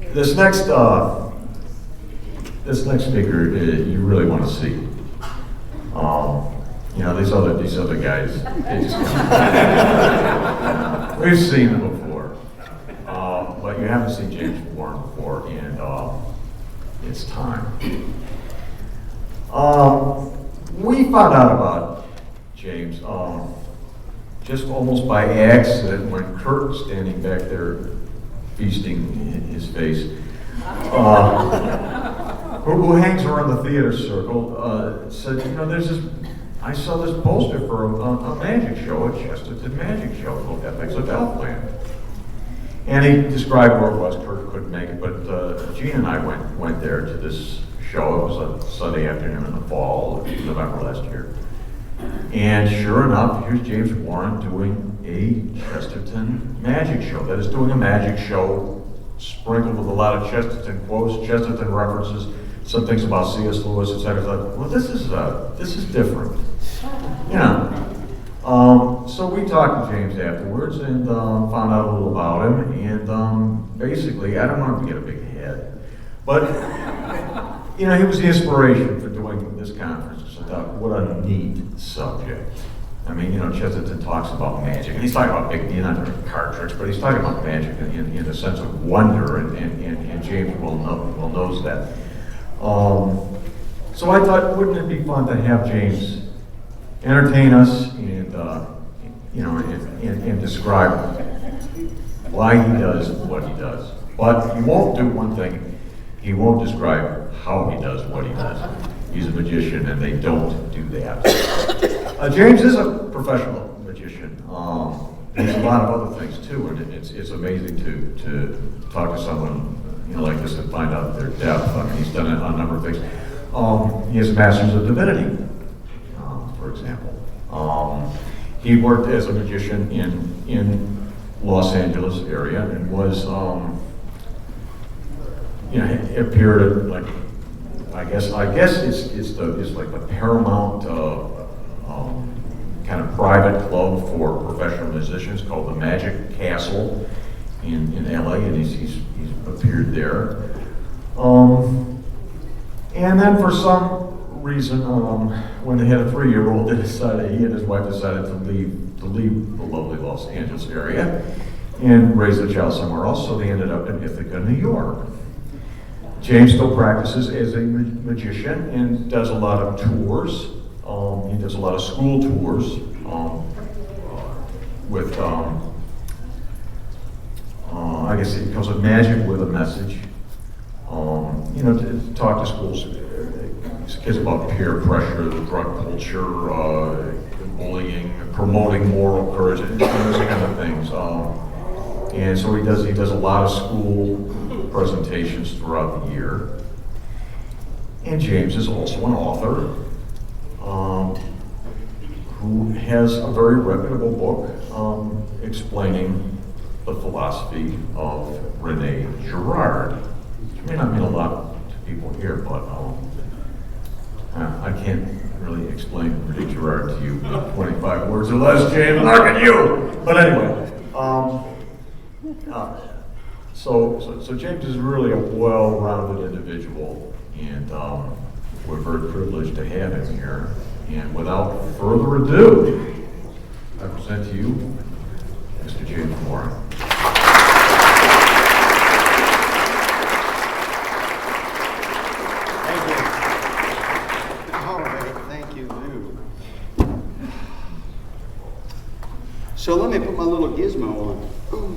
This next speaker, you really want to see. You know, these other guys, they just we've seen them before, but you haven't seen James Warren before, and it's time. We found out about James just almost by accident when Kurt, standing back there feasting his face, who hangs around the theater circle, said, you know, I saw this poster for a magic show, a Chesterton magic show called Epics of Elfland. And he described where it was. Kurt couldn't make it, but Gene and I went there to this show. It was a Sunday afternoon in the fall, November last year. And sure enough, here's James Warren doing a Chesterton magic show. That is, doing a magic show sprinkled with a lot of Chesterton quotes, Chesterton references, some things about C.S. Lewis, etc. Well, this is different, you know. So we talked to James afterwards and found out a little about him. And basically, I don't want him to get a big head, but you know, he was the inspiration for doing this conference. So I thought, what a neat subject. I mean, you know, Chesterton talks about magic, and he's talking about not card tricks, but he's talking about magic in the sense of wonder, and James well knows that. So I thought, wouldn't it be fun to have James entertain us and you know, and describe why he does what he does. But he won't do one thing. He won't describe how he does what he does. He's a magician, and they don't do that. James is a professional magician. There's a lot of other things too, and it's amazing to talk to someone, you know, like this and find out their depth. I mean, he's done a number of things. He has a master's of divinity, for example. He worked as a magician in Los Angeles area and was, you know, appeared at, like, I guess it's like the Paramount kind of private club for professional musicians called the Magic Castle in LA, and he's appeared there. And then for some reason, when they had a 3-year-old, he and his wife decided to leave the lovely Los Angeles area and raise the child somewhere else, so they ended up in Ithaca, New York. James still practices as a magician and does a lot of tours. He does a lot of school tours with, I guess it calls it Magic with a Message. You know, to talk to schools, kids about peer pressure, the drug culture, bullying, promoting moral courage, and those kind of things. And so he does a lot of school presentations throughout the year. And James is also an author who has a very reputable book explaining the philosophy of Rene Girard. Which may not mean a lot to people here, but I can't really explain Rene Girard to you with 25 words or less, James. Look at you! But anyway, so James is really a well-rounded individual, and we're very privileged to have him here. And without further ado, I present to you Mr. James Warren. Thank you. All right, thank you, Lou. So let me put my little gizmo on. Ooh.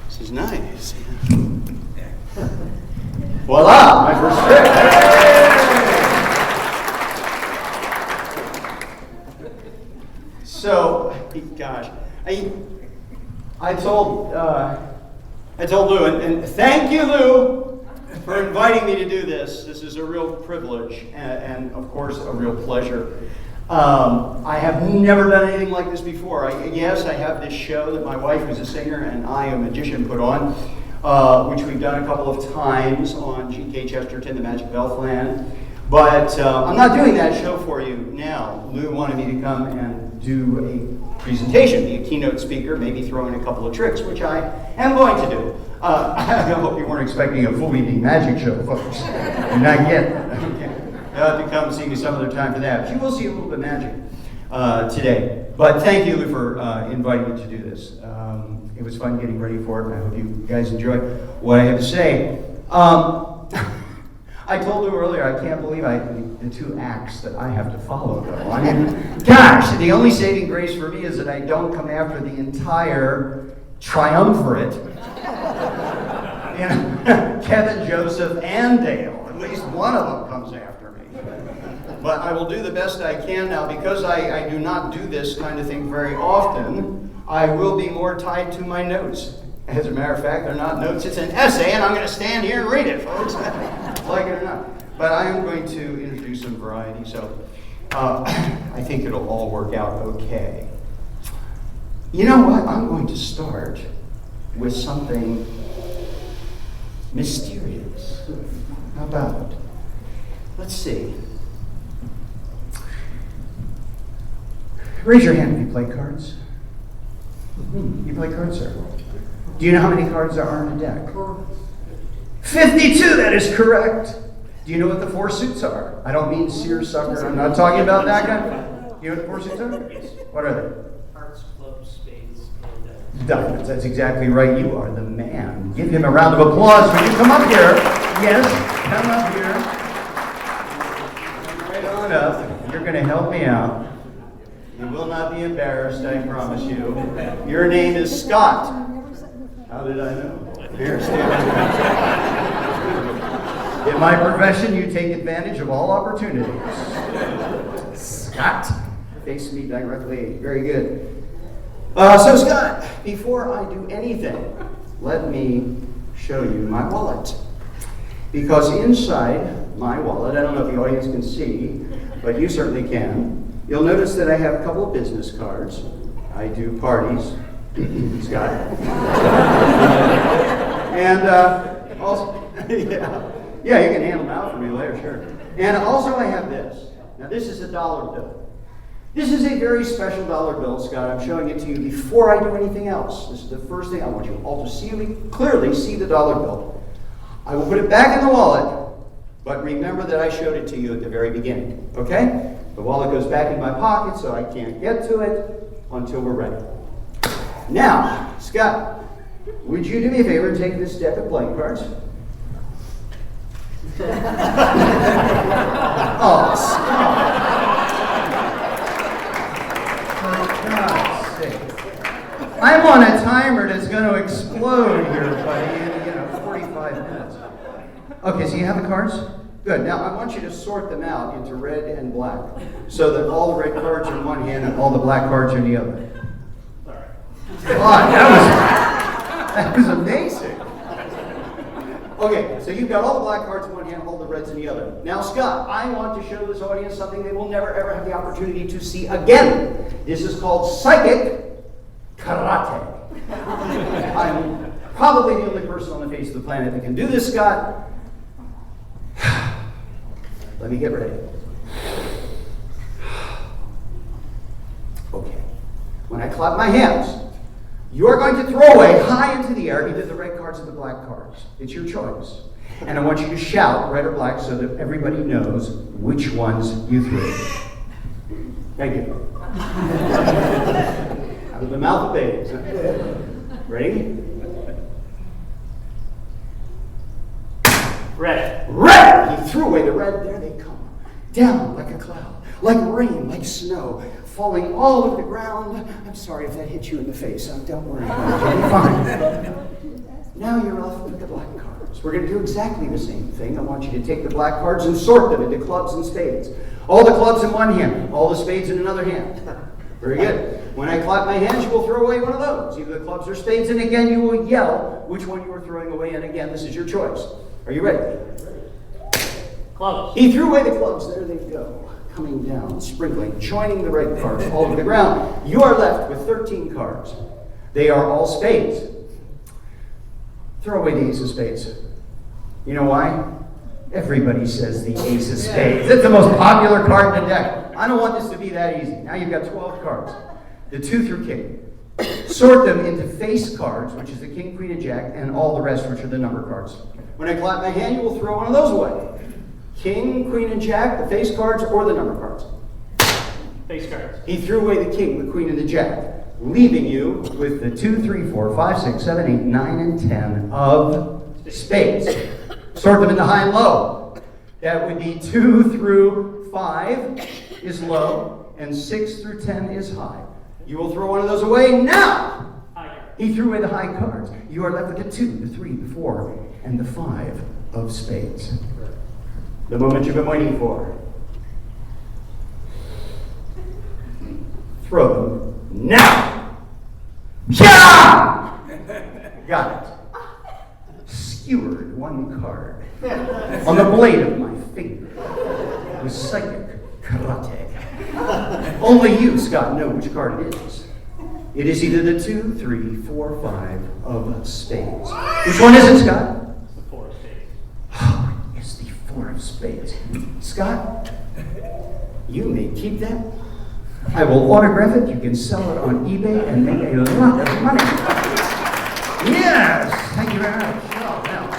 This is nice. Voila, my first trick. So, gosh, I told Lou, and thank you, Lou, for inviting me to do this. This is a real privilege, and of course, a real pleasure. I have never done anything like this before. Yes, I have this show that my wife, who's a singer, and I, a magician, put on, which we've done a couple of times on G.K. Chesterton, The Magic of Elfland. But I'm not doing that show for you now. Lou wanted me to come and do a presentation, be a keynote speaker, maybe throw in a couple of tricks, which I am going to do. I hope you weren't expecting a full evening magic show, folks. Not yet. You'll have to come see me some other time for that. But you will see a little bit of magic today. But thank you for inviting me to do this. It was fun getting ready for it, and I hope you guys enjoy what I have to say. I told Lou earlier, I can't believe the 2 acts that I have to follow, though. I mean, gosh, the only saving grace for me is that I don't come after the entire triumvirate. You know, Kevin, Joseph, and Dale. At least one of them comes after me. But I will do the best I can now. Because I do not do this kind of thing very often, I will be more tied to my notes. As a matter of fact, they're not notes, it's an essay, and I'm going to stand here and read it, folks. Like it or not. But I am going to introduce some variety, so I think it'll all work out okay. You know what? I'm going to start with something mysterious. How about it? Let's see. Raise your hand if you play cards. You play cards, sir? Do you know how many cards there are in a deck? 52, that is correct. Do you know what the 4 suits are? I don't mean seersucker. I'm not talking about that guy. Do you know what the 4 suits are? What are they? Hearts, clubs, spades, and Diamonds. That's exactly right. You are the man. Give him a round of applause when you come up here. Yes, come up here. Right on up. You're going to help me out. You will not be embarrassed, I promise you. Your name is Scott. How did I know? Here, stand. In my profession, you take advantage of all opportunities. Scott, face me directly. Very good. So Scott, before I do anything, let me show you my wallet. Because inside my wallet, I don't know if the audience can see, but you certainly can. You'll notice that I have a couple of business cards. I do parties. Scott. And also, yeah, you can hand them out for me later, sure. And also I have this. Now this is a dollar bill. This is a very special dollar bill, Scott. I'm showing it to you before I do anything else. This is the first thing I want you all to clearly see the dollar bill. I will put it back in the wallet, but remember that I showed it to you at the very beginning, okay? The wallet goes back in my pocket, so I can't get to it until we're ready. Now, Scott, would you do me a favor and take this deck of playing cards? Oh, Scott. For God's sake. I'm on a timer that's going to explode here, buddy, in 45 minutes. Okay, so you have the cards? Good. Now, I want you to sort them out into red and black so that all the red cards are in one hand and all the black cards are in the other. God, that was amazing. Okay, so you've got all the black cards in one hand, all the reds in the other. Now, Scott, I want to show this audience something they will never, ever have the opportunity to see again. This is called psychic karate. I'm probably the only person on the face of the planet that can do this, Scott. Let me get ready. Okay. When I clap my hands, you are going to throw away high into the air either the red cards or the black cards. It's your choice. And I want you to shout red or black so that everybody knows which ones you threw. Thank you. Out of the mouth of babes. Ready? red. Red! He threw away the red. There they come. Down like a cloud. Like rain, like snow. Falling all over the ground. I'm sorry if that hit you in the face. Don't worry about it. You'll be fine. Now you're left with the black cards. We're going to do exactly the same thing. I want you to take the black cards and sort them into clubs and spades. All the clubs in one hand. All the spades in another hand. Very good. When I clap my hands, you will throw away one of those. Either the clubs or spades. And again, you will yell which one you are throwing away. And again, this is your choice. Are you ready? Clubs. He threw away the clubs. There they go. Coming down, sprinkling, joining the red cards all over the ground. You are left with 13 cards. They are all spades. Throw away the ace of spades. You know why? Everybody says the ace of spades. It's the most popular card in the deck. I don't want this to be that easy. Now you've got 12 cards. The 2 through king. Sort them into face cards, which is the king, queen, and jack, and all the rest, which are the number cards. When I clap my hand, you will throw one of those away. King, queen, and jack, the face cards, or the number cards. Face cards. He threw away the king, the queen, and the jack, leaving you with the 2, 3, 4, 5, 6, 7, 8, 9, and 10 of spades. Sort them into high and low. That would be 2 through 5 is low, and 6 through 10 is high. You will throw one of those away now. He threw away the high cards. You are left with the 2, the 3, the 4, and the 5 of spades. The moment you've been waiting for. Throw them now. Yeah! Got it. Skewered one card on the blade of my finger with psychic karate. Only you, Scott, know which card it is. It is either the 2, 3, 4, 5 of spades. Which one is it, Scott? The 4 of spades. Oh, it's the 4 of spades. Scott, you may keep that. I will autograph it. You can sell it on eBay and make a lot of money. Yes! Thank you very much. Oh, now,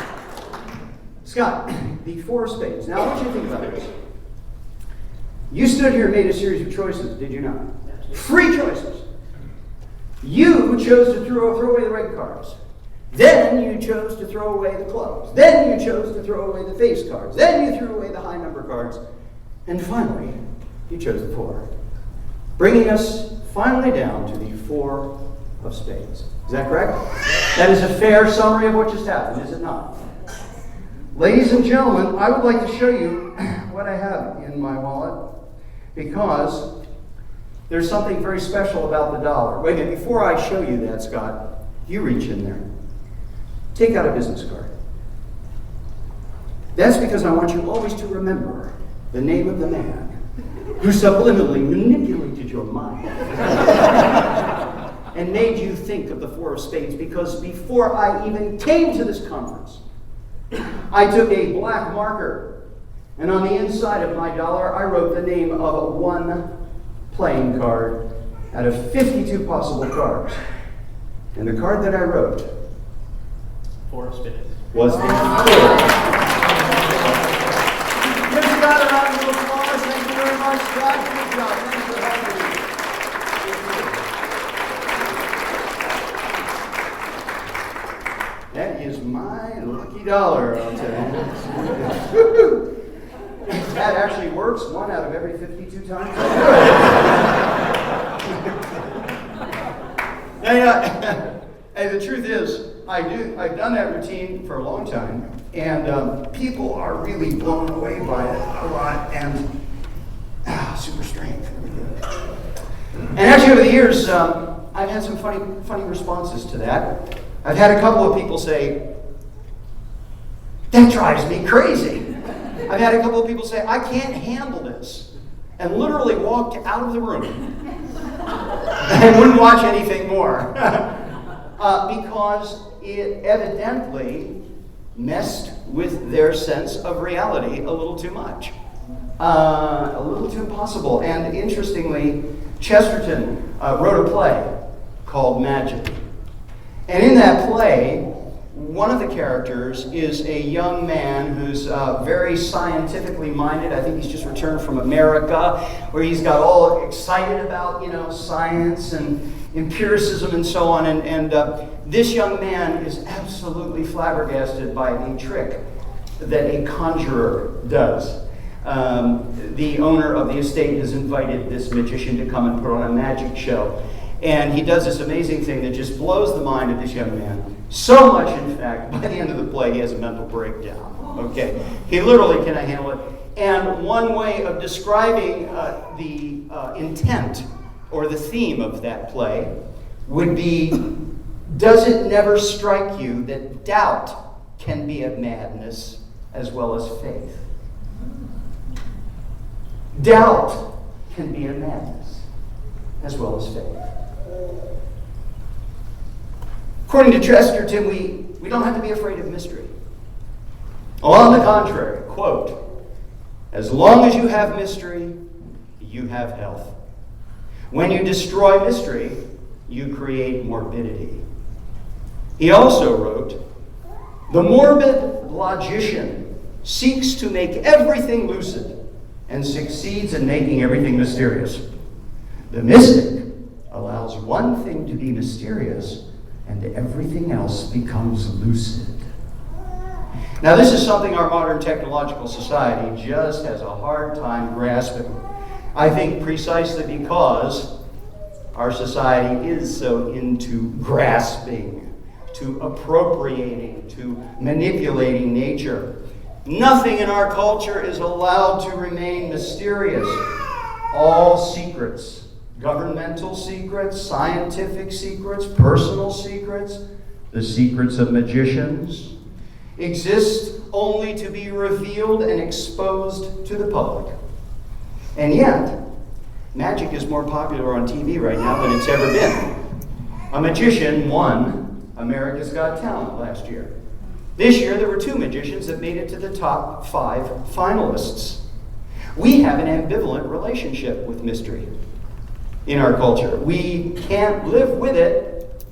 Scott, the 4 of spades. Now, I want you to think about this. You stood here and made a series of choices, did you not? Free choices. You chose to throw away the red cards. Then you chose to throw away the clubs. Then you chose to throw away the face cards. Then you threw away the high number cards. And finally, you chose the 4. Bringing us finally down to the 4 of spades. Is that correct? That is a fair summary of what just happened, is it not? Ladies and gentlemen, I would like to show you what I have in my wallet because there's something very special about the dollar. Wait a minute, before I show you that, Scott, you reach in there. Take out a business card. That's because I want you always to remember the name of the man who subliminally manipulated your mind and made you think of the 4 of spades, because before I even came to this conference, I took a black marker, and on the inside of my dollar, I wrote the name of one playing card out of 52 possible cards. And the card that I wrote 4 of spades. was the 4. Give Scott a round of applause. Thank you very much, Scott. Good job. Thanks for having me. That is my lucky dollar, I'll tell you. That actually works 1 out of every 52 times. And the truth is, I've done that routine for a long time, and people are really blown away by it a lot, and super strength. And actually, over the years, I've had some funny responses to that. I've had a couple of people say, "That drives me crazy." I've had a couple of people say, "I can't handle this," and literally walked out of the room and wouldn't watch anything more because it evidently messed with their sense of reality a little too much, a little too impossible. And interestingly, Chesterton wrote a play called Magic. And in that play, one of the characters is a young man who's very scientifically minded. I think he's just returned from America, where he's got all excited about, science and empiricism and so on. And this young man is absolutely flabbergasted by the trick that a conjurer does. The owner of the estate has invited this magician to come and put on a magic show. And he does this amazing thing that just blows the mind of this young man. So much, in fact, by the end of the play, he has a mental breakdown. Okay, he literally cannot handle it. And one way of describing the intent or the theme of that play would be, does it never strike you that doubt can be a madness as well as faith? Doubt can be a madness as well as faith. According to Chesterton, we don't have to be afraid of mystery. On the contrary, quote, as long as you have mystery, you have health. When you destroy mystery, you create morbidity. He also wrote, the morbid logician seeks to make everything lucid and succeeds in making everything mysterious. The mystic allows one thing to be mysterious and everything else becomes lucid. Now, this is something our modern technological society just has a hard time grasping. I think precisely because our society is so into grasping, to appropriating, to manipulating nature. Nothing in our culture is allowed to remain mysterious. All secrets, governmental secrets, scientific secrets, personal secrets, the secrets of magicians, exist only to be revealed and exposed to the public. And yet, magic is more popular on TV right now than it's ever been. A magician won America's Got Talent last year. This year, there were 2 magicians that made it to the top 5 finalists. We have an ambivalent relationship with mystery in our culture. We can't live with it,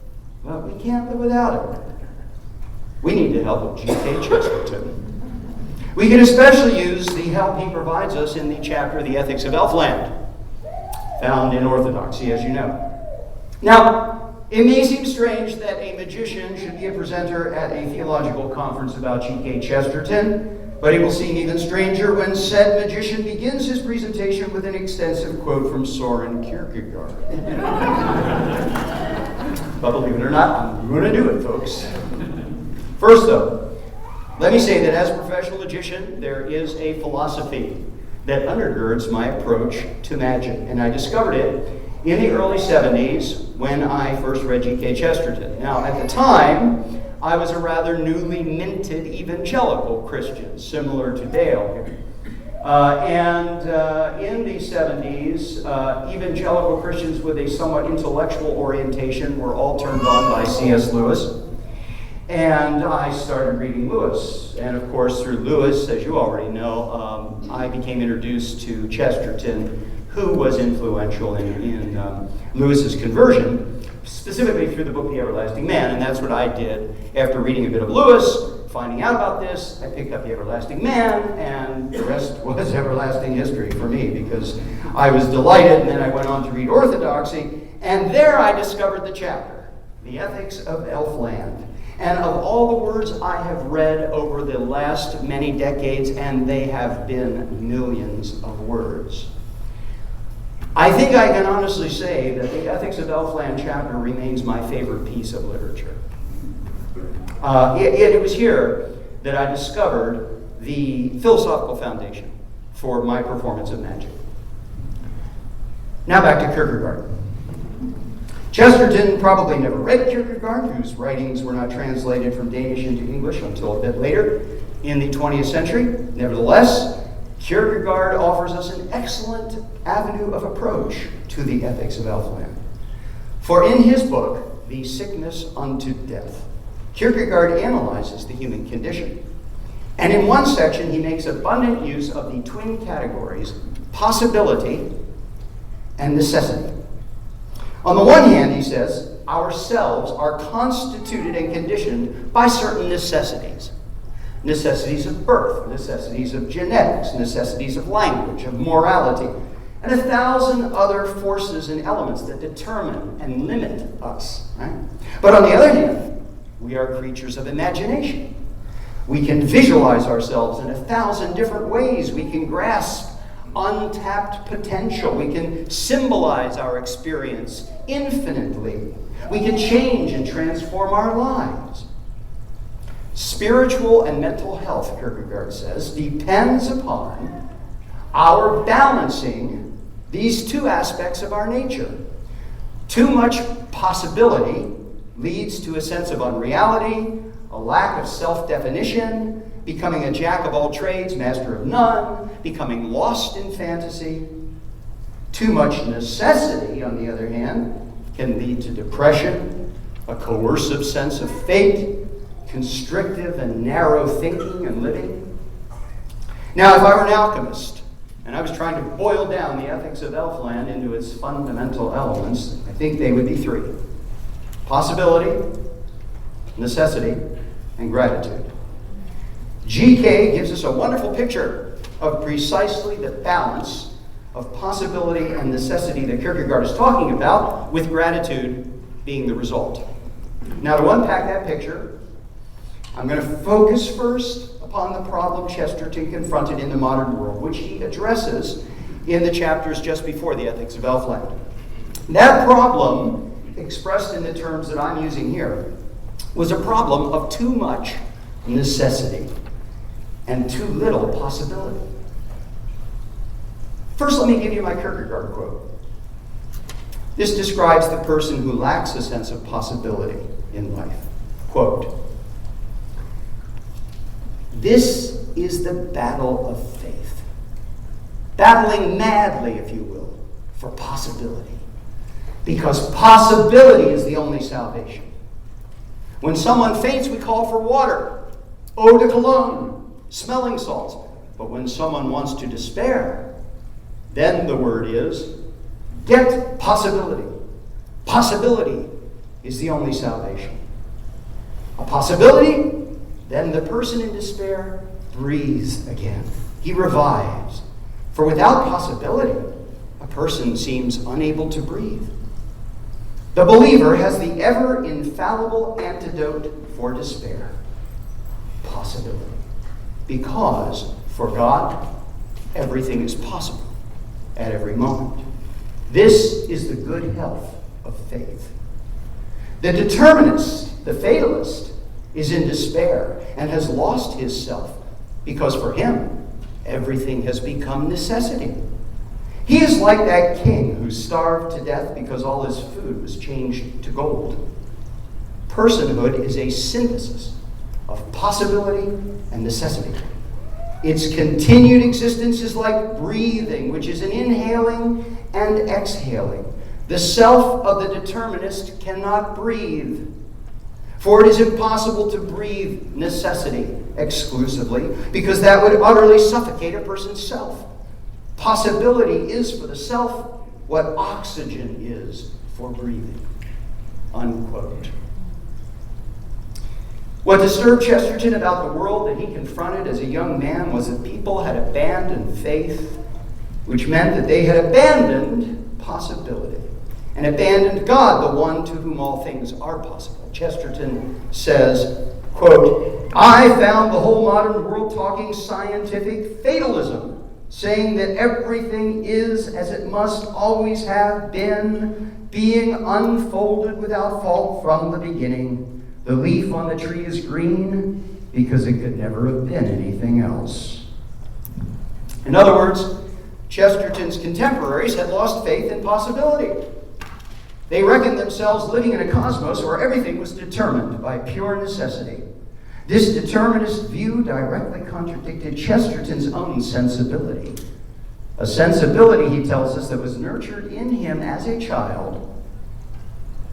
but we can't live without it. We need the help of G.K. Chesterton. We can especially use the help he provides us in the chapter, The Ethics of Elfland, found in Orthodoxy, as you know. Now, it may seem strange that a magician should be a presenter at a theological conference about G.K. Chesterton, but it will seem even stranger when said magician begins his presentation with an extensive quote from Soren Kierkegaard. But believe it or not, I'm going to do it, folks. First, though, let me say that as a professional magician, there is a philosophy that undergirds my approach to magic. And I discovered it in the early 70s when I first read G.K. Chesterton. Now, at the time, I was a rather newly minted evangelical Christian, similar to Dale here. In the 70s, evangelical Christians with a somewhat intellectual orientation were all turned on by C.S. Lewis. And I started reading Lewis. And of course, through Lewis, as you already know, I became introduced to Chesterton, who was influential in Lewis's conversion, specifically through the book The Everlasting Man. And that's what I did after reading a bit of Lewis, finding out about this. I picked up The Everlasting Man, and the rest was everlasting history for me, because I was delighted. And then I went on to read Orthodoxy, and there I discovered the chapter, The Ethics of Elfland. And of all the words I have read over the last many decades, and they have been millions of words, I think I can honestly say that the Ethics of Elfland chapter remains my favorite piece of literature. It was here that I discovered the philosophical foundation for my performance of magic. Now back to Kierkegaard. Chesterton probably never read Kierkegaard, whose writings were not translated from Danish into English until a bit later in the 20th century. Nevertheless, Kierkegaard offers us an excellent avenue of approach to the Ethics of Elfland. For in his book, The Sickness Unto Death, Kierkegaard analyzes the human condition. And in one section, he makes abundant use of the twin categories, possibility and necessity. On the one hand, he says, ourselves are constituted and conditioned by certain necessities. Necessities of birth, necessities of genetics, necessities of language, of morality, and 1,000 other forces and elements that determine and limit us. Right? But on the other hand, we are creatures of imagination. We can visualize ourselves in 1,000 different ways. We can grasp untapped potential. We can symbolize our experience infinitely. We can change and transform our lives. Spiritual and mental health, Kierkegaard says, depends upon our balancing these 2 aspects of our nature. Too much possibility leads to a sense of unreality, a lack of self-definition, becoming a jack of all trades, master of none, becoming lost in fantasy. Too much necessity, on the other hand, can lead to depression, a coercive sense of fate, constrictive and narrow thinking and living. Now, if I were an alchemist, and I was trying to boil down the ethics of Elfland into its fundamental elements, I think they would be three: possibility, necessity, and gratitude. GK gives us a wonderful picture of precisely the balance of possibility and necessity that Kierkegaard is talking about, with gratitude being the result. Now, to unpack that picture, I'm going to focus first upon the problem Chesterton confronted in the modern world, which he addresses in the chapters just before the Ethics of Elfland. That problem, expressed in the terms that I'm using here, was a problem of too much necessity and too little possibility. First, let me give you my Kierkegaard quote. This describes the person who lacks a sense of possibility in life. Quote, "This is the battle of faith, battling madly, if you will, for possibility, because possibility is the only salvation. When someone faints, we call for water, eau de cologne, smelling salts. But when someone wants to despair, then the word is, get possibility. Possibility is the only salvation. A possibility, then the person in despair breathes again. He revives. For without possibility, a person seems unable to breathe. The believer has the ever-infallible antidote for despair: possibility. Because for God, everything is possible at every moment. This is the good health of faith. The determinist, the fatalist, is in despair and has lost his self, because for him, everything has become necessity. He is like that king who starved to death because all his food was changed to gold. Personhood is a synthesis of possibility and necessity. Its continued existence is like breathing, which is an inhaling and exhaling. The self of the determinist cannot breathe, for it is impossible to breathe necessity exclusively, because that would utterly suffocate a person's self. Possibility is for the self what oxygen is for breathing." Unquote. What disturbed Chesterton about the world that he confronted as a young man was that people had abandoned faith, which meant that they had abandoned possibility and abandoned God, the one to whom all things are possible. Chesterton says, quote, "I found the whole modern world talking scientific fatalism, saying that everything is as it must always have been, being unfolded without fault from the beginning. The leaf on the tree is green because it could never have been anything else." In other words, Chesterton's contemporaries had lost faith in possibility. They reckoned themselves living in a cosmos where everything was determined by pure necessity. This determinist view directly contradicted Chesterton's own sensibility. A sensibility, he tells us, that was nurtured in him as a child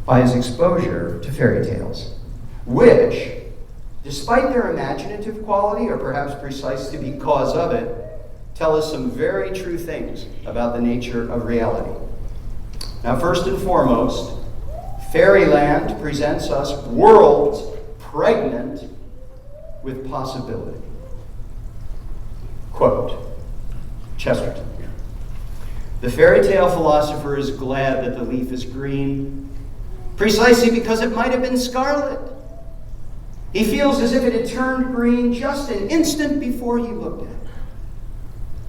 by his exposure to fairy tales, which, despite their imaginative quality, or perhaps precisely because of it, tell us some very true things about the nature of reality. Now, first and foremost, fairyland presents us worlds pregnant with possibility. Quote, Chesterton, "The fairy tale philosopher is glad that the leaf is green, precisely because it might have been scarlet. He feels as if it had turned green just an instant before he looked at it.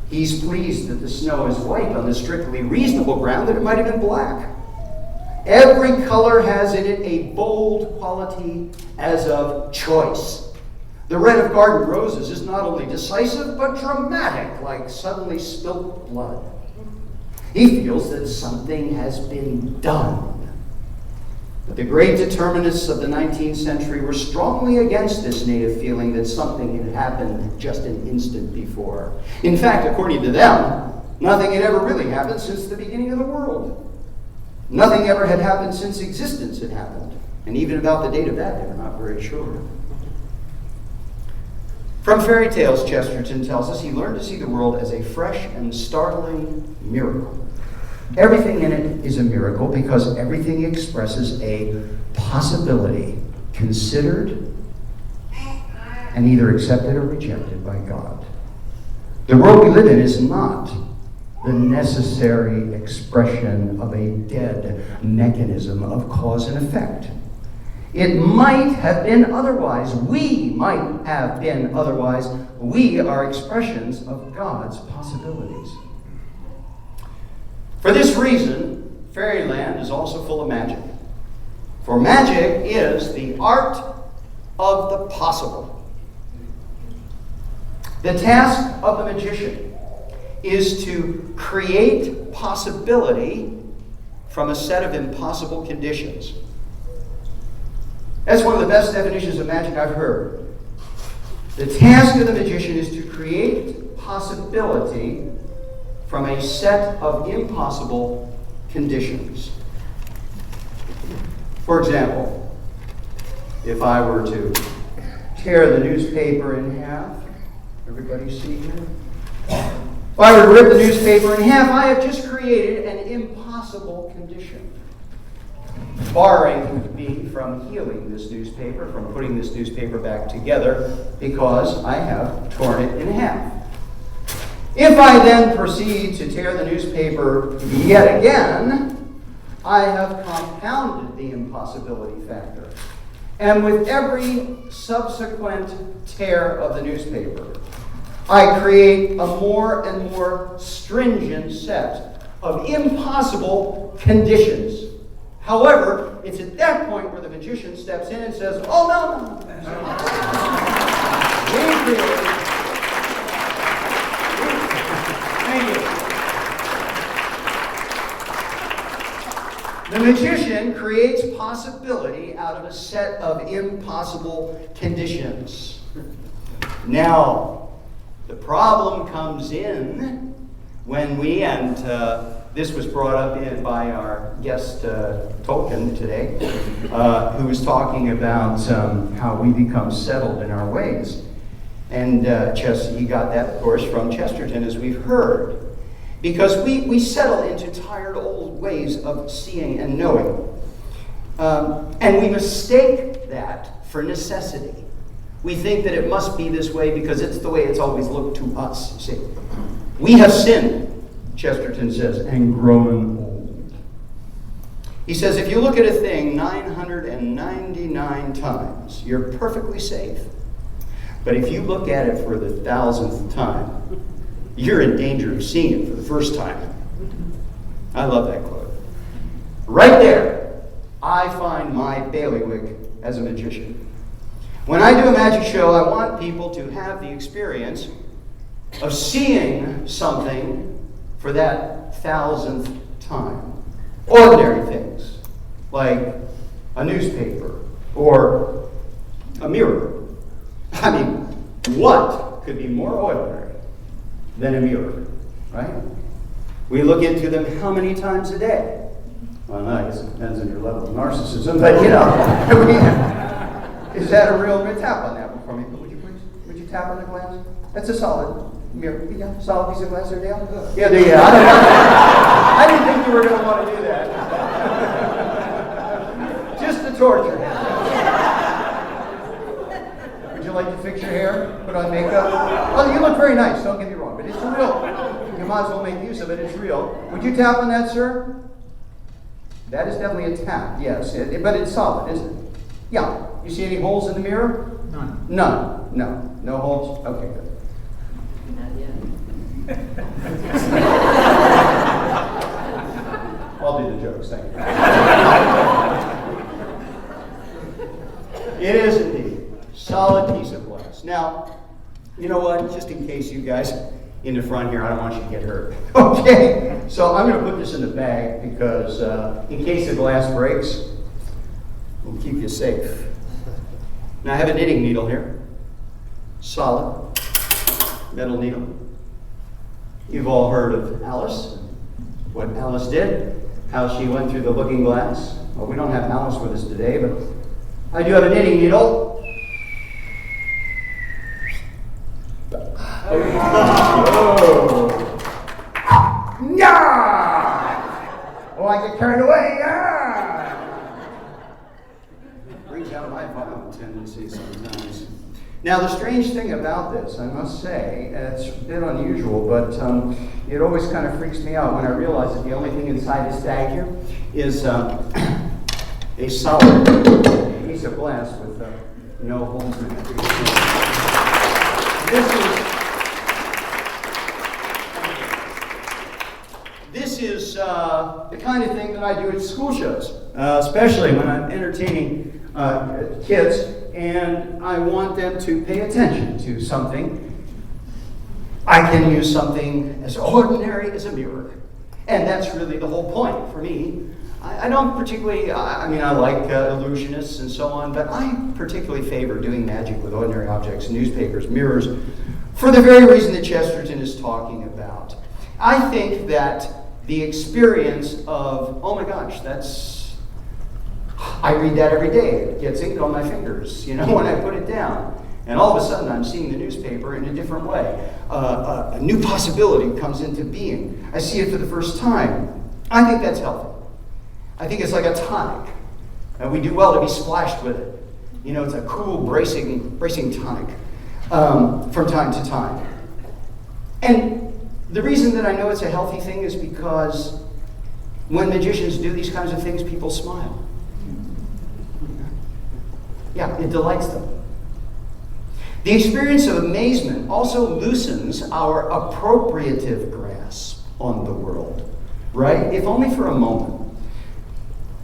He's pleased that the snow is white on the strictly reasonable ground that it might have been black. Every color has in it a bold quality as of choice. The red of garden roses is not only decisive, but dramatic, like suddenly spilt blood. He feels that something has been done. But the great determinists of the 19th century were strongly against this native feeling that something had happened just an instant before. In fact, according to them, nothing had ever really happened since the beginning of the world. Nothing ever had happened since existence had happened. And even about the date of that, they were not very sure. From fairy tales, Chesterton tells us, he learned to see the world as a fresh and startling miracle. Everything in it is a miracle because everything expresses a possibility considered and either accepted or rejected by God. The world we live in is not the necessary expression of a dead mechanism of cause and effect. It might have been otherwise. We might have been otherwise. We are expressions of God's possibilities. For this reason, fairyland is also full of magic. For magic is the art of the possible. The task of the magician is to create possibility from a set of impossible conditions. That's one of the best definitions of magic I've heard. The task of the magician is to create possibility from a set of impossible conditions. For example, if I were to tear the newspaper in half, everybody see here? If I were to rip the newspaper in half, I have just created an impossible condition, barring me from healing this newspaper, from putting this newspaper back together, because I have torn it in half. If I then proceed to tear the newspaper yet again, I have compounded the impossibility factor. And with every subsequent tear of the newspaper, I create a more and more stringent set of impossible conditions. However, it's at that point where the magician steps in and says, "Oh, no. We create." Thank you. The magician creates possibility out of a set of impossible conditions. Now, the problem comes in when we, and this was brought up by our guest Tolkien today, who was talking about how we become settled in our ways. And he got that, of course, from Chesterton, as we've heard. Because we settle into tired old ways of seeing and knowing. And we mistake that for necessity. We think that it must be this way because it's the way it's always looked to us. You see, we have sinned, Chesterton says, and grown old. He says, if you look at a thing 999 times, you're perfectly safe. But if you look at it for the 1000th time, you're in danger of seeing it for the first time. I love that quote. Right there, I find my bailiwick as a magician. When I do a magic show, I want people to have the experience of seeing something for that 1000th time. Ordinary things, like a newspaper or a mirror. I mean, what could be more ordinary than a mirror, right? We look into them how many times a day? Well, I guess it depends on your level of narcissism, but is that a real good tap on that one for me? Would you tap on the glass? That's a solid mirror. Yeah, solid piece of glass there, Dale? Yeah, I didn't think you were going to want to do that. Just to torture him. Would you like to fix your hair? Put on makeup? Oh, you look very nice, don't get me wrong, but it's real. You might as well make use of it, it's real. Would you tap on that, sir? That is definitely a tap, yes, but it's solid, isn't it? Yeah. You see any holes in the mirror? None. None. No. No holes? Okay, good. Not yet. I'll do the jokes, thank you. It is indeed. Solid piece of glass. Now, you know what? Just in case you guys in the front here, I don't want you to get hurt. Okay? So I'm going to put this in the bag because in case the glass breaks, we'll keep you safe. Now I have a knitting needle here. Solid metal needle. You've all heard of Alice. What Alice did. How she went through the looking glass. Well, we don't have Alice with us today, but I do have a knitting needle. Yeah! Oh, I get carried away. Yeah! Brings out my violent tendencies sometimes. Now, the strange thing about this, I must say, it's a bit unusual, but it always kind of freaks me out when I realize that the only thing inside this bag here is a solid piece of glass with no holes in it. This is the kind of thing that I do at school shows, especially when I'm entertaining kids and I want them to pay attention to something. I can use something as ordinary as a mirror. And that's really the whole point for me. I don't particularly, I like illusionists and so on, but I particularly favor doing magic with ordinary objects, newspapers, mirrors, for the very reason that Chesterton is talking about. I think that the experience of, oh my gosh, I read that every day. It gets ink on my fingers, when I put it down. And all of a sudden, I'm seeing the newspaper in a different way. A new possibility comes into being. I see it for the first time. I think that's healthy. I think it's like a tonic. And we do well to be splashed with it. It's a cool, bracing tonic from time to time. And the reason that I know it's a healthy thing is because when magicians do these kinds of things, people smile. Yeah, it delights them. The experience of amazement also loosens our appropriative grasp on the world, right? If only for a moment.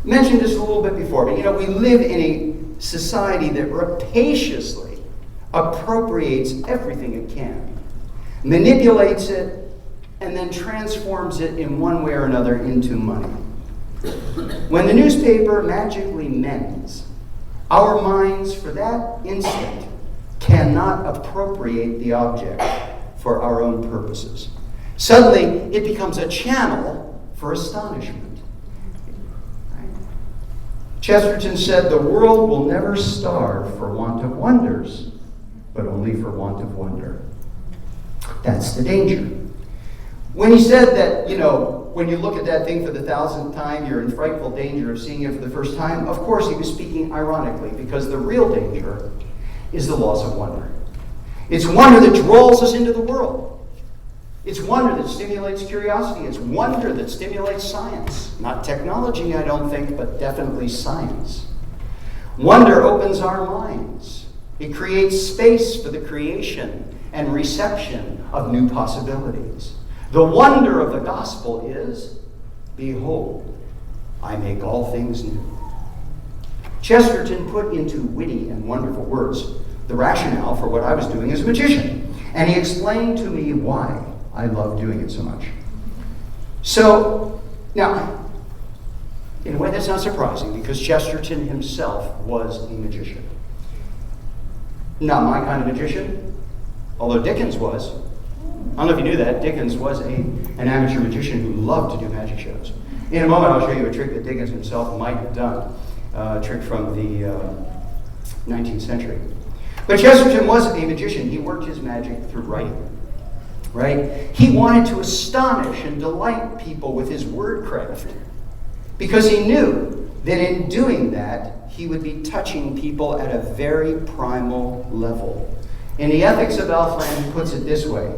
Mentioned this a little bit before, but we live in a society that rapaciously appropriates everything it can, manipulates it, and then transforms it in one way or another into money. When the newspaper magically mends, our minds, for that instant, cannot appropriate the object for our own purposes. Suddenly, it becomes a channel for astonishment. Right? Chesterton said, "The world will never starve for want of wonders, but only for want of wonder." That's the danger. When he said that, when you look at that thing for the 1,000th time, you're in frightful danger of seeing it for the first time, of course he was speaking ironically, because the real danger is the loss of wonder. It's wonder that draws us into the world. It's wonder that stimulates curiosity. It's wonder that stimulates science. Not technology, I don't think, but definitely science. Wonder opens our minds. It creates space for the creation and reception of new possibilities. The wonder of the gospel is, behold, I make all things new. Chesterton put into witty and wonderful words the rationale for what I was doing as a magician, and he explained to me why I love doing it so much. So, now, in a way that's not surprising, because Chesterton himself was a magician. Not my kind of magician, although Dickens was. I don't know if you knew that. Dickens was an amateur magician who loved to do magic shows. In a moment, I'll show you a trick that Dickens himself might have done, a trick from the 19th century. But Chesterton was a magician. He worked his magic through writing, right? He wanted to astonish and delight people with his wordcraft, because he knew that in doing that, he would be touching people at a very primal level. In the Ethics of Elfland, he puts it this way: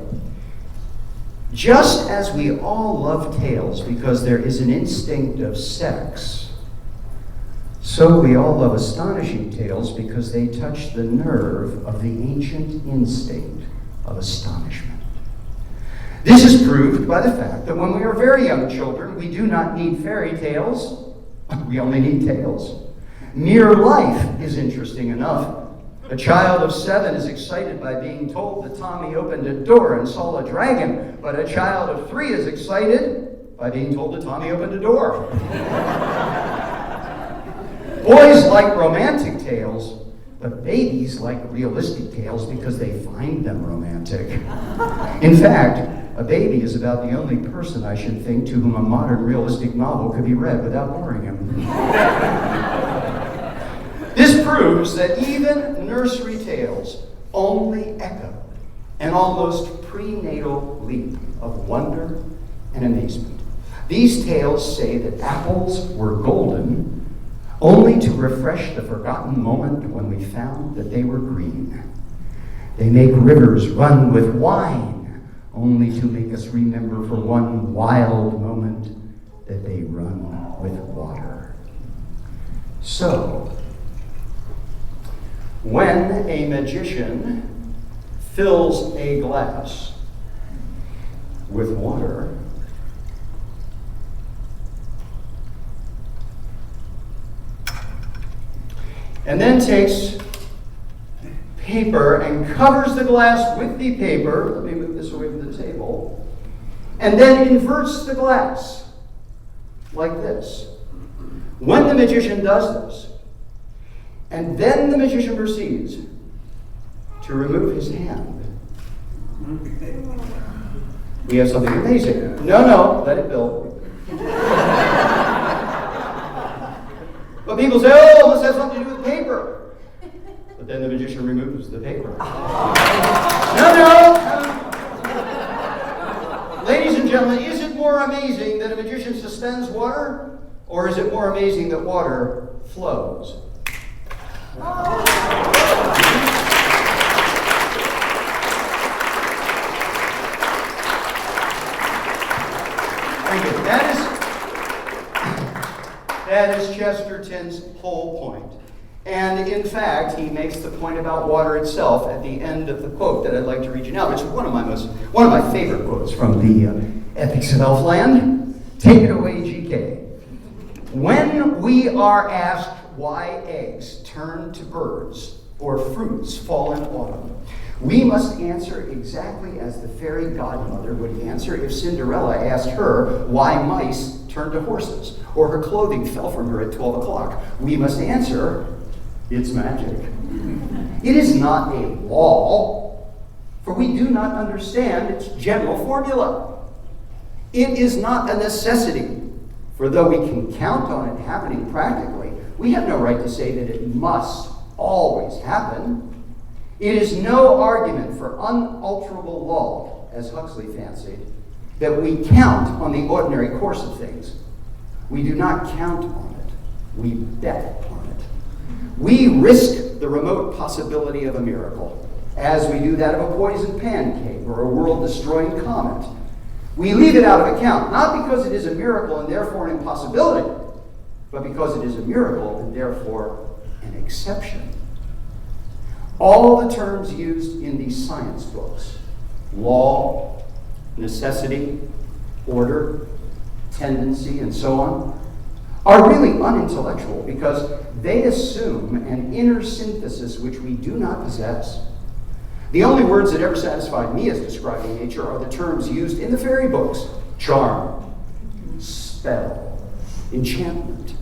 just as we all love tales because there is an instinct of sex, so we all love astonishing tales because they touch the nerve of the ancient instinct of astonishment. This is proved by the fact that when we are very young children, we do not need fairy tales, we only need tales. Mere life is interesting enough. A child of 7 is excited by being told that Tommy opened a door and saw a dragon, but a child of 3 is excited by being told that Tommy opened a door. Boys like romantic tales, but babies like realistic tales because they find them romantic. In fact, a baby is about the only person, I should think, to whom a modern realistic novel could be read without boring him. This proves that even nursery tales only echo an almost prenatal leap of wonder and amazement. These tales say that apples were golden, only to refresh the forgotten moment when we found that they were green. They make rivers run with wine, only to make us remember for one wild moment that they run with water. So, when a magician fills a glass with water, and then takes paper and covers the glass with the paper, let me move this away from the table, and then inverts the glass like this. When the magician does this, and then the magician proceeds to remove his hand, we have something amazing. No, let it build. But people say, oh, this has something to do with paper. But then the magician removes the paper. No. Ladies and gentlemen, is it more amazing that a magician suspends water, or is it more amazing that water flows? Thank you. That is Chesterton's whole point. And in fact, he makes the point about water itself at the end of the quote that I'd like to read you now, which is one of my favorite quotes from the Ethics of Elfland. Take it away, GK. When we are asked why eggs turn to birds or fruits fall in autumn, we must answer exactly as the fairy godmother would answer if Cinderella asked her why mice turned to horses or her clothing fell from her at 12 o'clock. We must answer, it's magic. It is not a law, for we do not understand its general formula. It is not a necessity, for though we can count on it happening practically, we have no right to say that it must always happen. It is no argument for unalterable law, as Huxley fancied, that we count on the ordinary course of things. We do not count on it. We bet on it. We risk the remote possibility of a miracle, as we do that of a poisoned pancake or a world-destroying comet. We leave it out of account, not because it is a miracle and therefore an impossibility, but because it is a miracle and therefore an exception. All the terms used in these science books, law, necessity, order, tendency, and so on, are really unintellectual because they assume an inner synthesis which we do not possess. The only words that ever satisfied me as describing nature are the terms used in the fairy books: charm, spell, enchantment.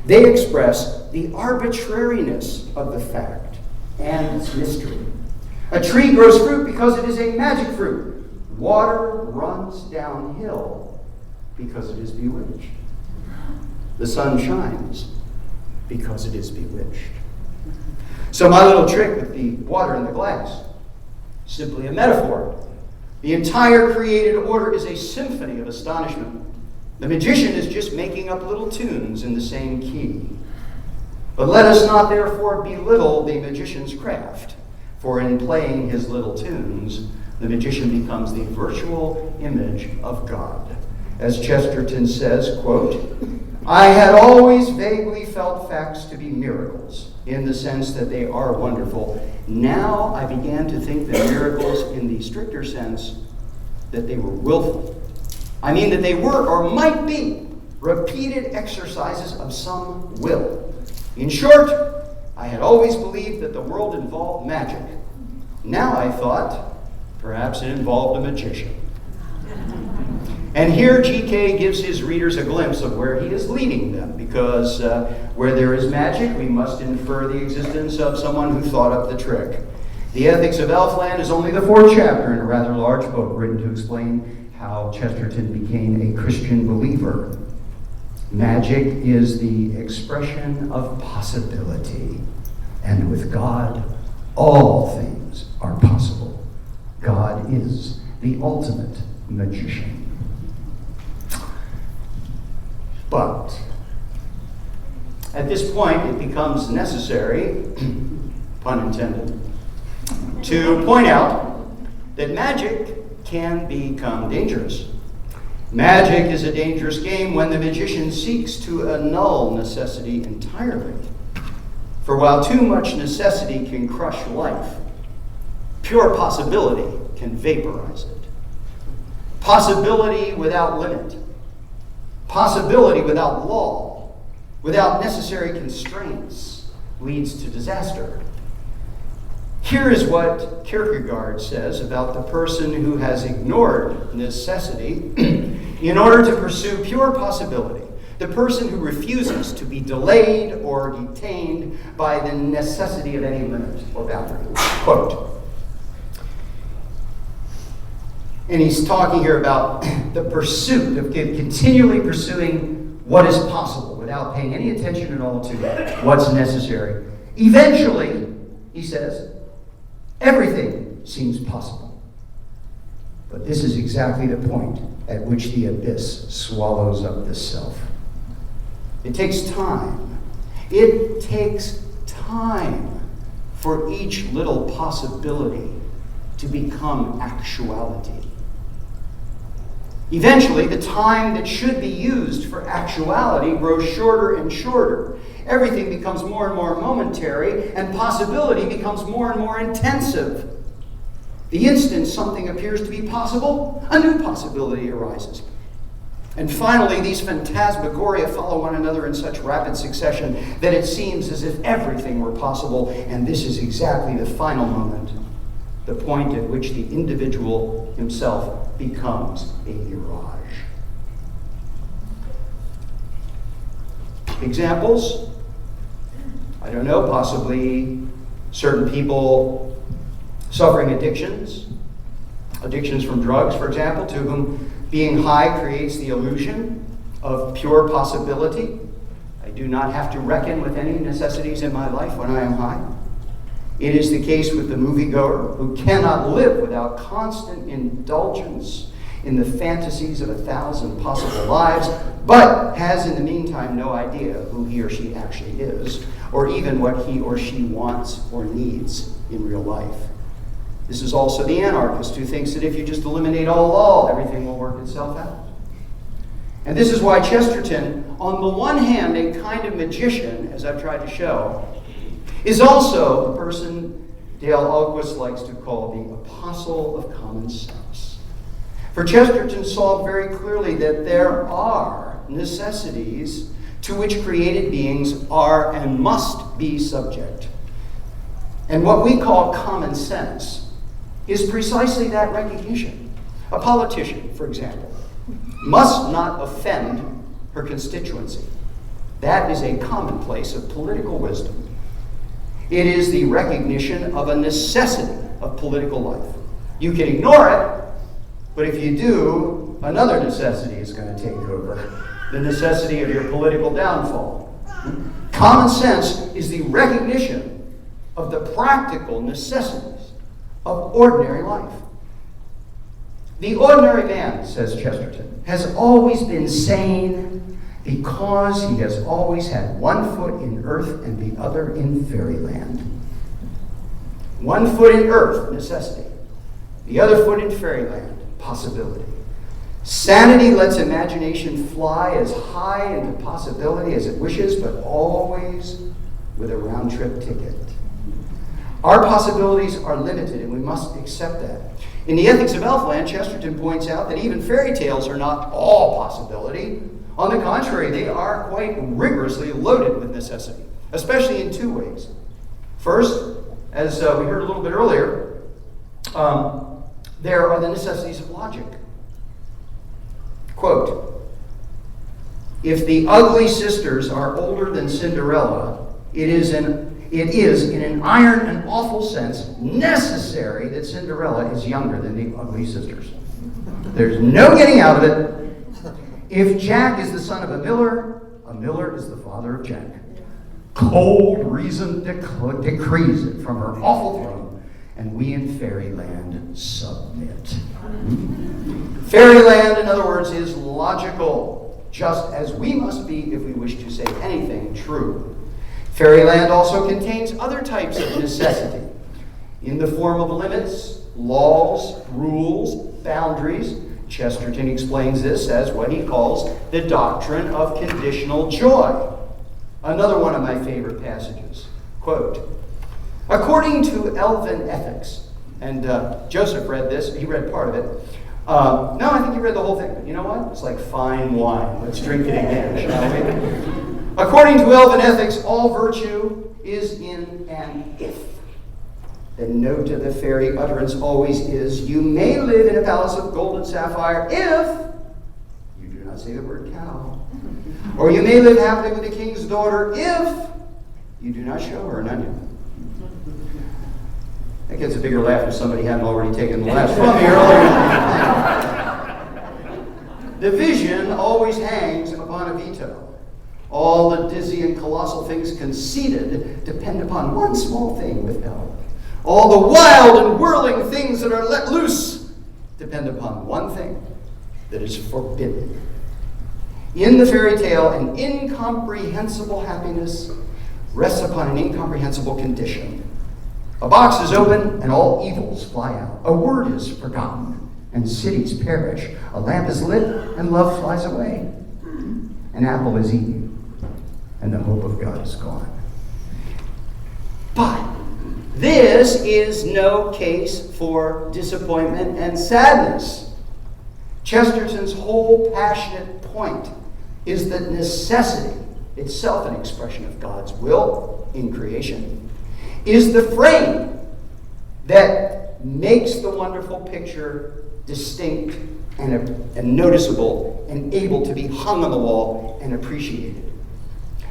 They express the arbitrariness of the fact and its mystery. A tree grows fruit because it is a magic fruit. Water runs downhill because it is bewitched. The sun shines because it is bewitched. So my little trick with the water in the glass, simply a metaphor. The entire created order is a symphony of astonishment. The magician is just making up little tunes in the same key. But let us not therefore belittle the magician's craft, for in playing his little tunes, the magician becomes the virtual image of God. As Chesterton says, quote, I had always vaguely felt facts to be miracles, in the sense that they are wonderful. Now I began to think that miracles, in the stricter sense, that they were willful. I mean that they were, or might be, repeated exercises of some will. In short, I had always believed that the world involved magic. Now I thought, perhaps it involved a magician. And here GK gives his readers a glimpse of where he is leading them, because where there is magic, we must infer the existence of someone who thought up the trick. The Ethics of Elfland is only the fourth chapter in a rather large book written to explain how Chesterton became a Christian believer. Magic is the expression of possibility, and with God, all things are possible. God is the ultimate magician. But at this point, it becomes necessary, pun intended, to point out that magic can become dangerous. Magic is a dangerous game when the magician seeks to annul necessity entirely. For while too much necessity can crush life, pure possibility can vaporize it. Possibility without limit, possibility without law, without necessary constraints, leads to disaster. Here is what Kierkegaard says about the person who has ignored necessity in order to pursue pure possibility. The person who refuses to be delayed or detained by the necessity of any limit or boundary. Quote. And he's talking here about the pursuit of continually pursuing what is possible without paying any attention at all to what's necessary. Eventually, he says, everything seems possible. But this is exactly the point at which the abyss swallows up the self. It takes time. It takes time for each little possibility to become actuality. Eventually, the time that should be used for actuality grows shorter and shorter. Everything becomes more and more momentary, and possibility becomes more and more intensive. The instant something appears to be possible, a new possibility arises. And finally, these phantasmagoria follow one another in such rapid succession that it seems as if everything were possible, and this is exactly the final moment, the point at which the individual himself becomes a mirage. Examples? I don't know, possibly certain people suffering addictions from drugs, for example, to whom being high creates the illusion of pure possibility. I do not have to reckon with any necessities in my life when I am high. It is the case with the moviegoer who cannot live without constant indulgence in the fantasies of 1,000 possible lives, but has in the meantime no idea who he or she actually is, or even what he or she wants or needs in real life. This is also the anarchist who thinks that if you just eliminate all law, everything will work itself out. And this is why Chesterton, on the one hand, a kind of magician, as I've tried to show, is also the person Dale Ahlquist likes to call the apostle of common sense. For Chesterton saw very clearly that there are necessities to which created beings are and must be subject. And what we call common sense is precisely that recognition. A politician, for example, must not offend her constituency. That is a commonplace of political wisdom. It is the recognition of a necessity of political life. You can ignore it, but if you do, another necessity is going to take over. The necessity of your political downfall. Common sense is the recognition of the practical necessities of ordinary life. The ordinary man, says Chesterton, has always been sane because he has always had one foot in earth and the other in fairyland. One foot in earth, necessity. The other foot in fairyland, possibility. Sanity lets imagination fly as high into possibility as it wishes, but always with a round-trip ticket. Our possibilities are limited, and we must accept that. In the Ethics of Elfland, Chesterton points out that even fairy tales are not all possibility. On the contrary, they are quite rigorously loaded with necessity, especially in two ways. First, as we heard a little bit earlier, there are the necessities of logic. Quote, if the ugly sisters are older than Cinderella, it is in an iron and awful sense necessary that Cinderella is younger than the ugly sisters. There's no getting out of it. If Jack is the son of a miller is the father of Jack. Cold reason decrees it from her awful throne, and we in fairyland submit. Fairyland, in other words, is logical, just as we must be if we wish to say anything true. Fairyland also contains other types of necessity in the form of limits, laws, rules, boundaries. Chesterton explains this as what he calls the doctrine of conditional joy. Another one of my favorite passages. Quote, according to elven ethics, and Joseph read this, he read part of it. No, I think he read the whole thing, but you know what? It's like fine wine. Let's drink it again, shall we? According to elven ethics, all virtue is in an if. The note of the fairy utterance always is, you may live in a palace of gold and sapphire if you do not say the word cow. Or you may live happily with the king's daughter if you do not show her an onion. That gets a bigger laugh if somebody hadn't already taken the last from me earlier. The vision always hangs upon a veto. All the dizzy and colossal things conceded depend upon one small thing withheld. All the wild and whirling things that are let loose depend upon one thing that is forbidden. In the fairy tale, an incomprehensible happiness rests upon an incomprehensible condition. A box is open and all evils fly out. A word is forgotten and cities perish. A lamp is lit and love flies away. An apple is eaten and the hope of God is gone. But this is no case for disappointment and sadness. Chesterton's whole passionate point is that necessity, itself an expression of God's will in creation, is the frame that makes the wonderful picture distinct and noticeable and able to be hung on the wall and appreciated.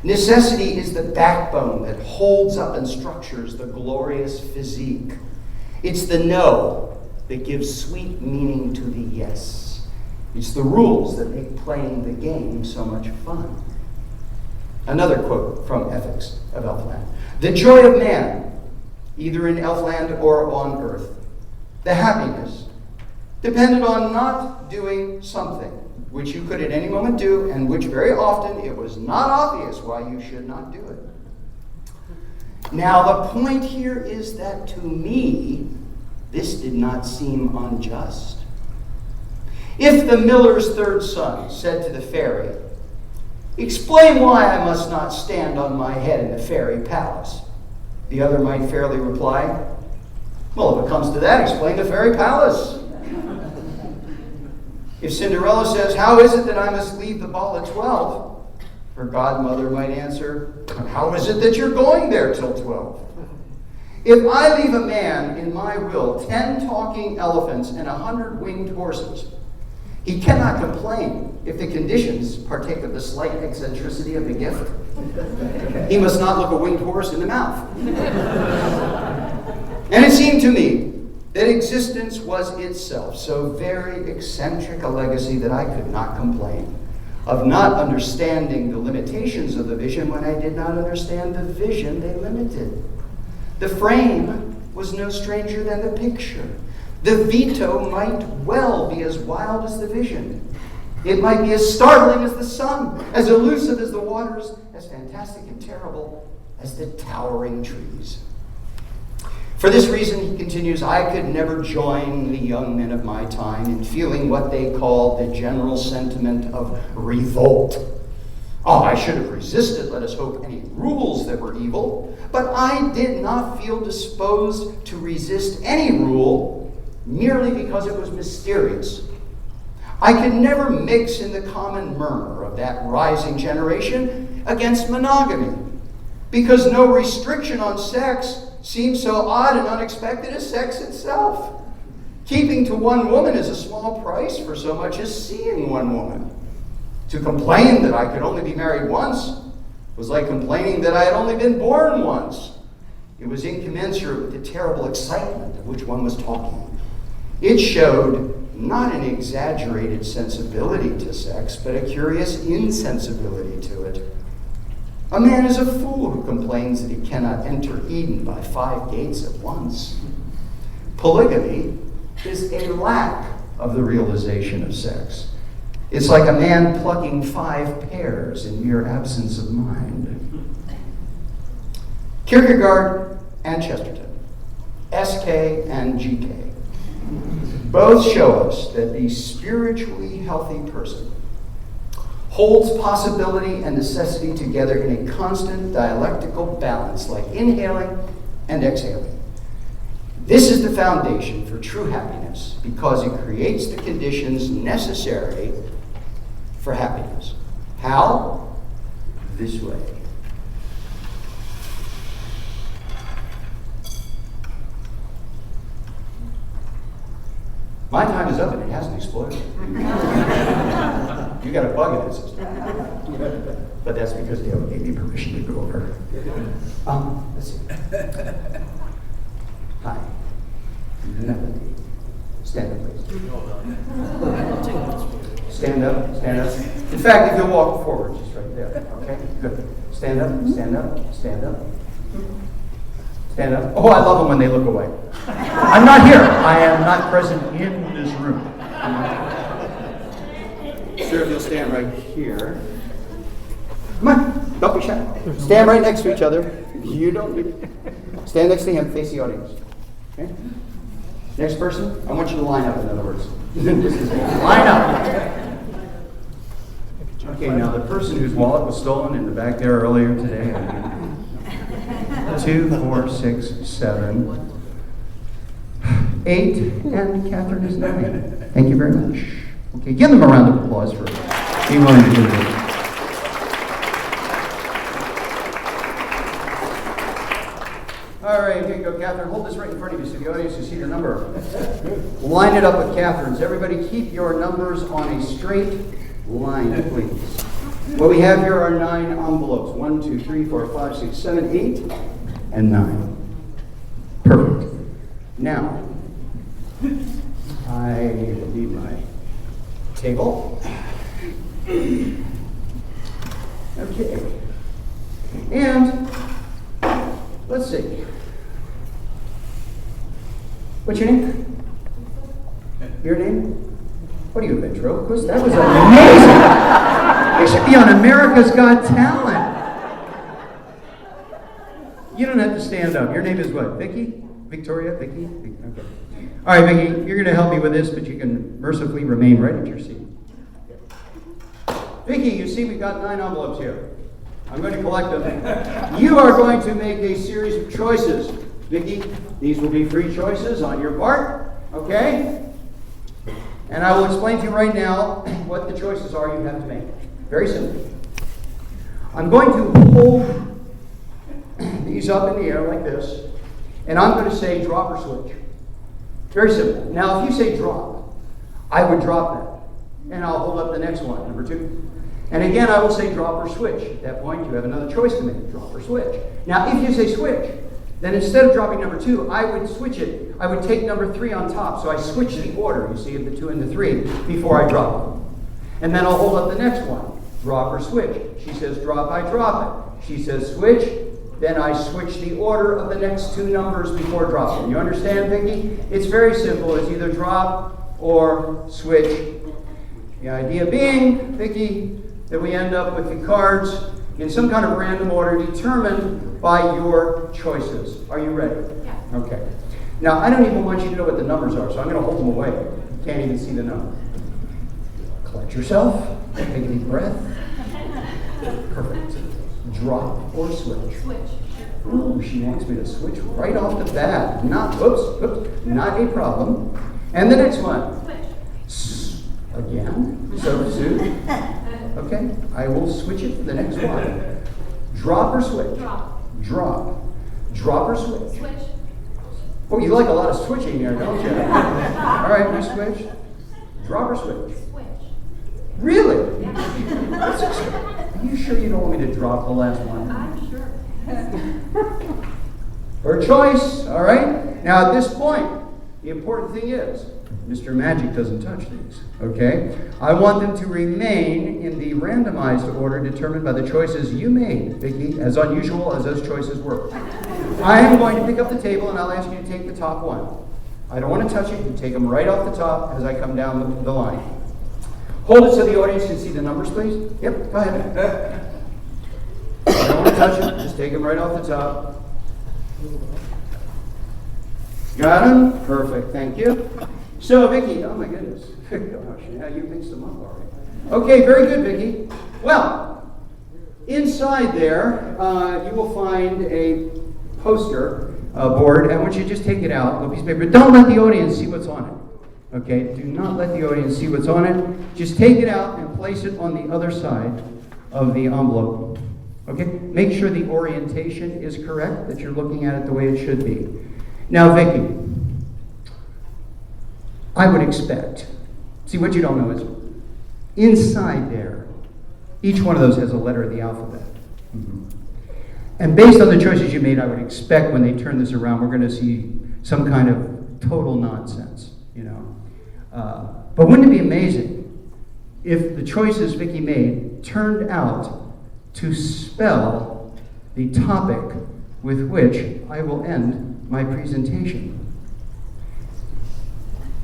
Necessity is the backbone that holds up and structures the glorious physique. It's the no that gives sweet meaning to the yes. It's the rules that make playing the game so much fun. Another quote from Ethics of Elfland. The joy of man, either in Elfland or on earth, the happiness, depended on not doing something which you could at any moment do, and which very often it was not obvious why you should not do it. Now, the point here is that to me, this did not seem unjust. If the miller's third son said to the fairy, explain why I must not stand on my head in the fairy palace, the other might fairly reply, well, if it comes to that, explain the fairy palace. If Cinderella says, how is it that I must leave the ball at 12? Her godmother might answer, how is it that you're going there till 12? If I leave a man in my will 10 talking elephants and 100 winged horses, he cannot complain if the conditions partake of the slight eccentricity of the gift. He must not look a winged horse in the mouth. And it seemed to me that existence was itself so very eccentric a legacy that I could not complain of not understanding the limitations of the vision when I did not understand the vision they limited. The frame was no stranger than the picture. The veto might well be as wild as the vision. It might be as startling as the sun, as elusive as the waters, as fantastic and terrible as the towering trees. For this reason, he continues, I could never join the young men of my time in feeling what they call the general sentiment of revolt. Oh, I should have resisted, let us hope, any rules that were evil, but I did not feel disposed to resist any rule merely because it was mysterious. I could never mix in the common murmur of that rising generation against monogamy, because no restriction on sex seems so odd and unexpected as sex itself. Keeping to one woman is a small price for so much as seeing one woman. To complain that I could only be married once was like complaining that I had only been born once. It was incommensurate with the terrible excitement of which one was talking. It showed not an exaggerated sensibility to sex, but a curious insensibility to it. A man is a fool who complains that he cannot enter Eden by 5 gates at once. Polygamy is a lack of the realization of sex. It's like a man plucking 5 pears in mere absence of mind. Kierkegaard and Chesterton, SK and GK, both show us that the spiritually healthy person holds possibility and necessity together in a constant dialectical balance, like inhaling and exhaling. This is the foundation for true happiness because it creates the conditions necessary for happiness. How? This way. My time is up and it hasn't exploded. You got a bug in the system. But that's because Dale gave me permission to go over. Let's see. Hi. Melody. Stand up, please. Stand up, stand up. In fact, if you'll walk forward, just right there. Okay, good. Stand up, stand up, stand up. Stand up. Oh, I love them when they look away. I'm not here. I am not present in this room. Sir, if you'll stand right here. Come on, don't be shy. Stand right next to each other. You don't need it. Stand next to him, face the audience. Okay? Next person, I want you to line up, in other words. Line up. Okay, now the person whose wallet was stolen in the back there earlier today. 2, 4, 6, 7, 8, and Catherine is 9. Thank you very much. Okay, give them a round of applause for being willing to do this. All right, here you go, Catherine. Hold this right in front of you so the audience can see your number. Line it up with Catherine's. Everybody keep your numbers on a straight line, please. What we have here are 9 envelopes. 1, 2, 3, 4, 5, 6, 7, 8, and 9. Perfect. Now, I need my table. Okay. And let's see. What's your name? Your name? What are you, a ventriloquist? That was amazing! You should be on America's Got Talent. You don't have to stand up. Your name is what? Vicky? Victoria? Vicky? Okay. All right, Vicky, you're going to help me with this, but you can mercifully remain right at your seat. Vicky, you see we've got 9 envelopes here. I'm going to collect them. You are going to make a series of choices. Vicky, these will be free choices on your part, okay? And I will explain to you right now what the choices are you have to make. Very simple. I'm going to hold these up in the air like this, and I'm going to say drop or switch. Very simple. Now, if you say drop, I would drop that, and I'll hold up the next one, number 2. And again, I will say drop or switch. At that point, you have another choice to make, drop or switch. Now, if you say switch, then instead of dropping number 2, I would switch it. I would take number 3 on top, so I switch the order, you see, of the 2 and the 3 before I drop them. And then I'll hold up the next one, drop or switch. She says drop, I drop it. She says switch, then I switch the order of the next 2 numbers before dropping. You understand, Vicky? It's very simple. It's either drop or switch. The idea being, Vicky, that we end up with the cards in some kind of random order determined by your choices. Are you ready? Yeah. Okay. Now, I don't even want you to know what the numbers are, so I'm going to hold them away. You can't even see the number. Collect yourself. Take a deep breath. Perfect. Drop or switch? Switch. Ooh, she wants me to switch right off the bat. Not a problem. And the next one. Switch. Again. So soon. Okay, I will switch it for the next one. Drop or switch? Drop. Drop. Drop or switch? Switch. Oh, you like a lot of switching there, don't you? All right, we switch. Drop or switch? Switch. Really? Yeah. Are you sure you don't want me to drop the last one? I'm sure. Her choice, all right? Now, at this point, the important thing is, Mr. Magic doesn't touch these, okay? I want them to remain in the randomized order determined by the choices you made, Vicky, as unusual as those choices were. I am going to pick up the table and I'll ask you to take the top one. I don't want to touch it. You take them right off the top as I come down the line. Hold it so the audience can see the numbers, please. Yep, go ahead. I don't want to touch it. Just take them right off the top. Got them? Perfect. Thank you. So, Vicki, oh my goodness. Gosh, yeah, you mixed them up already. Okay, very good, Vicki. Well, inside there, you will find a poster board. I want you to just take it out, a little piece of paper. Don't let the audience see what's on it. Okay? Do not let the audience see what's on it. Just take it out and place it on the other side of the envelope. Okay? Make sure the orientation is correct, that you're looking at it the way it should be. Now, Vicki, I would expect, see what you don't know is, inside there, each one of those has a letter of the alphabet. Mm-hmm. And based on the choices you made, I would expect when they turn this around, we're going to see some kind of total nonsense, you know. But wouldn't it be amazing if the choices Vicki made turned out to spell the topic with which I will end my presentation?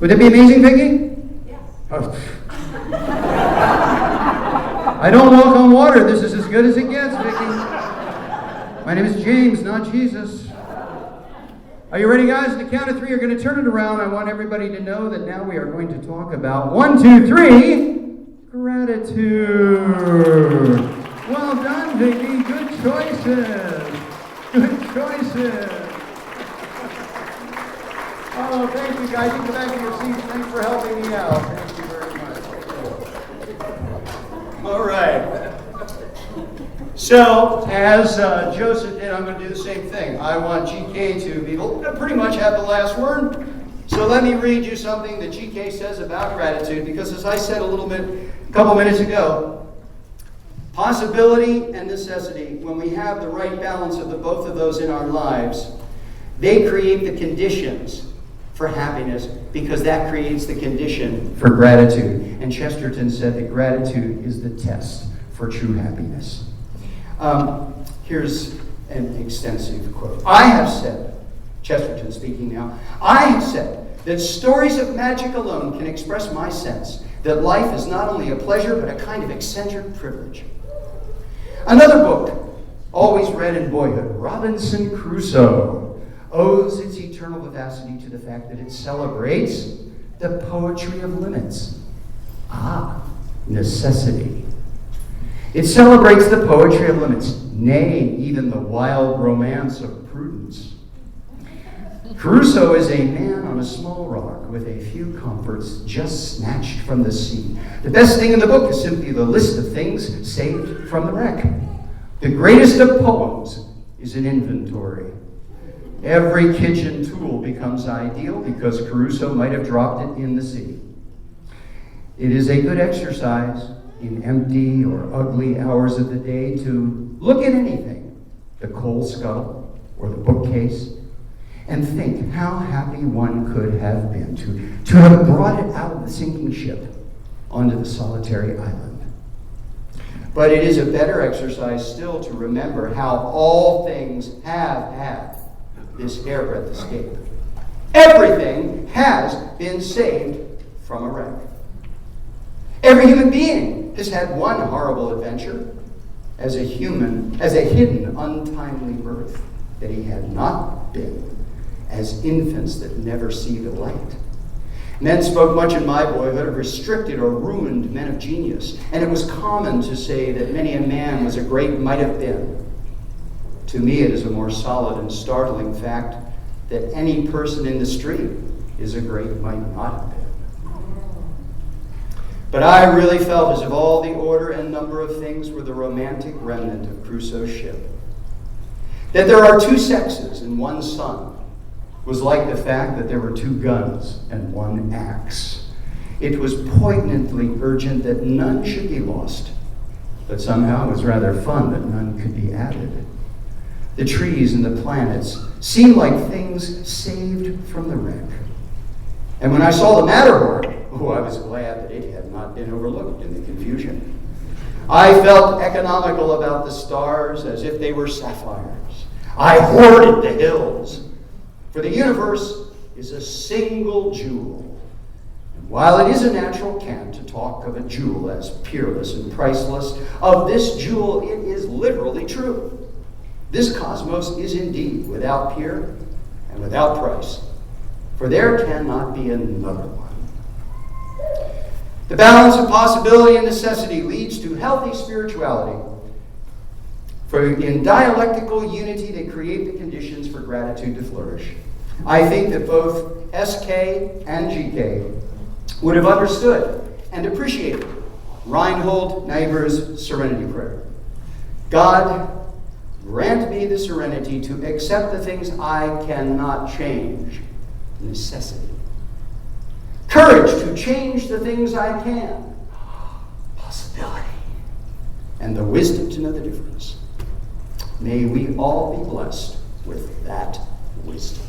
Would that be amazing, Vicki? Yes. Oh. I don't walk on water. This is as good as it gets, Vicki. My name is James, not Jesus. Are you ready, guys? On the count of three, you're going to turn it around. I want everybody to know that now we are going to talk about 1, 2, 3, gratitude. Well done, Vicki. Good choices. Good choices. Oh, thank you, guys. You can back to your seats. Thanks for helping me out. Thank you very much. All right. So, as Joseph did, I'm going to do the same thing. I want GK to be pretty much have the last word. So let me read you something that GK says about gratitude, because as I said a couple minutes ago, possibility and necessity, when we have the right balance of both of those in our lives, they create the conditions for happiness, because that creates the condition for gratitude. And Chesterton said that gratitude is the test for true happiness. Here's an extensive quote. I have said, Chesterton speaking now, I have said that stories of magic alone can express my sense that life is not only a pleasure, but a kind of eccentric privilege. Another book, always read in boyhood, Robinson Crusoe, owes its eternal vivacity to the fact that it celebrates the poetry of limits. Necessity. It celebrates the poetry of limits, nay, even the wild romance of prudence. Crusoe is a man on a small rock with a few comforts just snatched from the sea. The best thing in the book is simply the list of things saved from the wreck. The greatest of poems is an inventory. Every kitchen tool becomes ideal because Crusoe might have dropped it in the sea. It is a good exercise in empty or ugly hours of the day to look at anything, the coal scuttle or the bookcase, and think how happy one could have been to have brought it out of the sinking ship onto the solitary island. But it is a better exercise still to remember how all things have had this hairbreadth escape. Everything has been saved from a wreck. Every human being has had one horrible adventure as a hidden, untimely birth that he had not been, as infants that never see the light. Men spoke much in my boyhood of restricted or ruined men of genius, and it was common to say that many a man was a great might have been. To me, it is a more solid and startling fact that any person in the street is a great might not have been. But I really felt as if all the order and number of things were the romantic remnant of Crusoe's ship. That there are two sexes and one son was like the fact that there were two guns and one axe. It was poignantly urgent that none should be lost, but somehow it was rather fun that none could be added. The trees and the planets seemed like things saved from the wreck. And when I saw the Matterhorn, I was glad that it had not been overlooked in the confusion. I felt economical about the stars as if they were sapphires. I hoarded the hills, for the universe is a single jewel. And while it is a natural cant to talk of a jewel as peerless and priceless, of this jewel it is literally true. This cosmos is indeed without peer and without price, for there cannot be another one. The balance of possibility and necessity leads to healthy spirituality. For in dialectical unity, they create the conditions for gratitude to flourish. I think that both SK and GK would have understood and appreciated Reinhold Niebuhr's Serenity Prayer. God, grant me the serenity to accept the things I cannot change, necessity. Courage to change the things I can, possibility. And the wisdom to know the difference. May we all be blessed with that wisdom.